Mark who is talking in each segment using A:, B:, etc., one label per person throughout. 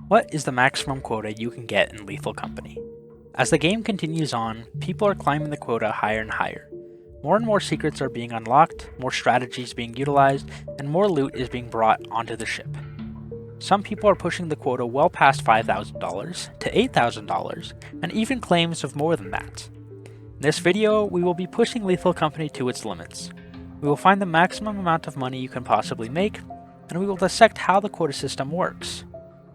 A: What is the maximum quota you can get in Lethal Company? As the game continues on, people are climbing the quota higher and higher. More and more secrets are being unlocked, more strategies being utilized, and more loot is being brought onto the ship. Some people are pushing the quota well past $5,000 to $8,000, and even claims of more than that. In this video, we will be pushing Lethal Company to its limits. We will find the maximum amount of money you can possibly make, and we will dissect how the quota system works.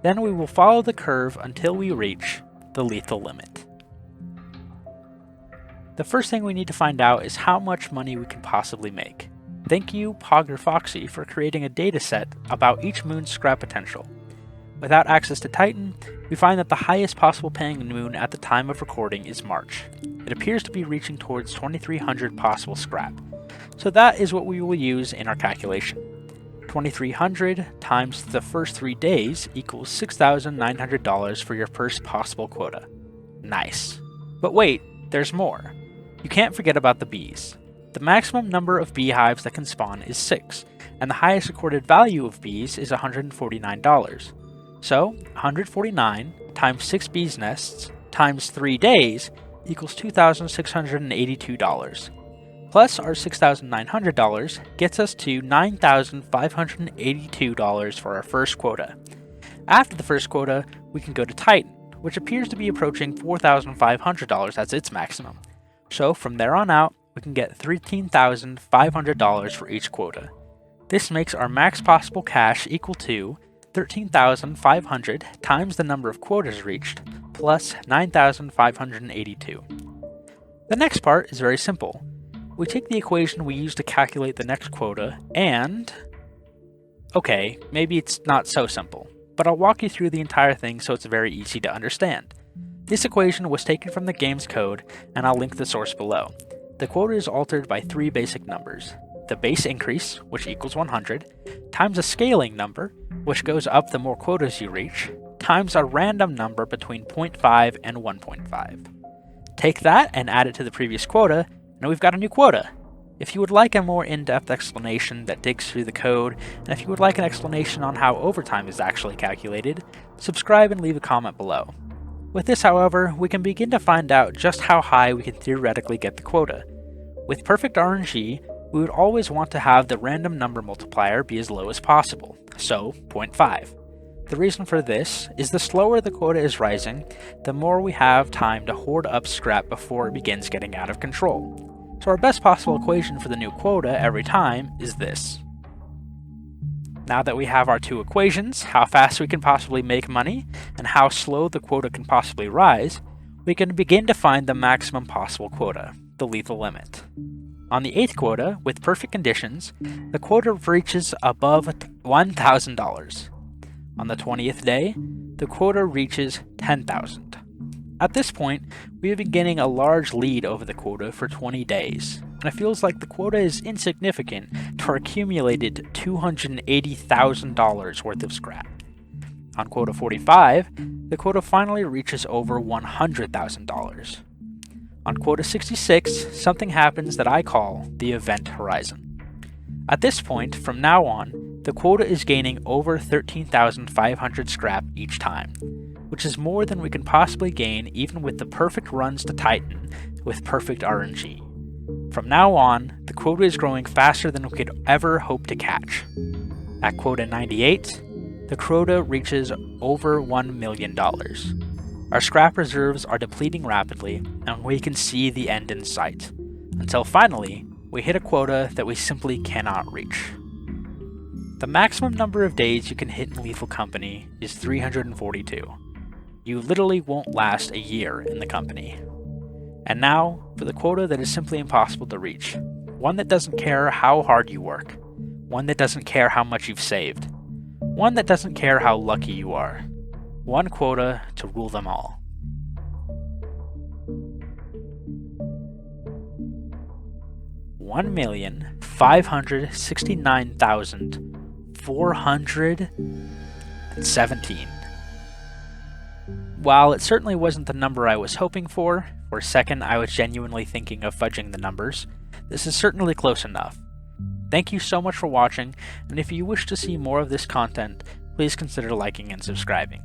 A: Then we will follow the curve until we reach the lethal limit. The first thing we need to find out is how much money we can possibly make. Thank you, PoggerFoxy, for creating a dataset about each moon's scrap potential. Without access to Titan, we find that the highest possible paying moon at the time of recording is March. It appears to be reaching towards 2,300 possible scrap. So that is what we will use in our calculation. 2,300 times the first 3 days equals $6,900 for your first possible quota. Nice. But wait, there's more. You can't forget about the bees. The maximum number of beehives that can spawn is 6, and the highest recorded value of bees is $149. So, 149 times 6 bees nests times 3 days equals $2,682. Plus our $6,900 gets us to $9,582 for our first quota. After the first quota, we can go to Titan, which appears to be approaching $4,500 as its maximum. So from there on out, we can get $13,500 for each quota. This makes our max possible cash equal to $13,500 times the number of quotas reached, plus $9,582. The next part is very simple. We take the equation we used to calculate the next quota and... Okay, maybe it's not so simple, but I'll walk you through the entire thing so it's very easy to understand. This equation was taken from the game's code, and I'll link the source below. The quota is altered by 3 basic numbers. The base increase, which equals 100, times a scaling number, which goes up the more quotas you reach, times a random number between 0.5 and 1.5. Take that and add it to the previous quota, and we've got a new quota. If you would like a more in-depth explanation that digs through the code, and if you would like an explanation on how overtime is actually calculated, subscribe and leave a comment below. With this, however, we can begin to find out just how high we can theoretically get the quota. With perfect RNG, we would always want to have the random number multiplier be as low as possible, so 0.5. The reason for this is the slower the quota is rising, the more we have time to hoard up scrap before it begins getting out of control. So our best possible equation for the new quota every time is this. Now that we have our 2 equations, how fast we can possibly make money, and how slow the quota can possibly rise, we can begin to find the maximum possible quota, the lethal limit. On the 8th quota, with perfect conditions, the quota reaches above $1,000. On the 20th day, the quota reaches $10,000. At this point, we have been getting a large lead over the quota for 20 days, and it feels like the quota is insignificant to our accumulated $280,000 worth of scrap. On quota 45, the quota finally reaches over $100,000. On quota 66, something happens that I call the event horizon. At this point, from now on, the quota is gaining over 13,500 scrap each time, which is more than we can possibly gain even with the perfect runs to Titan with perfect RNG. From now on, the quota is growing faster than we could ever hope to catch. At quota 98, the quota reaches over $1 million. Our scrap reserves are depleting rapidly, and we can see the end in sight, until finally, we hit a quota that we simply cannot reach. The maximum number of days you can hit in Lethal Company is 342. You literally won't last a year in the company. And now, for the quota that is simply impossible to reach. One that doesn't care how hard you work. One that doesn't care how much you've saved. One that doesn't care how lucky you are. One quota to rule them all. $1,569,417. While it certainly wasn't the number I was hoping for a second I was genuinely thinking of fudging the numbers, this is certainly close enough. Thank you so much for watching, and if you wish to see more of this content, please consider liking and subscribing.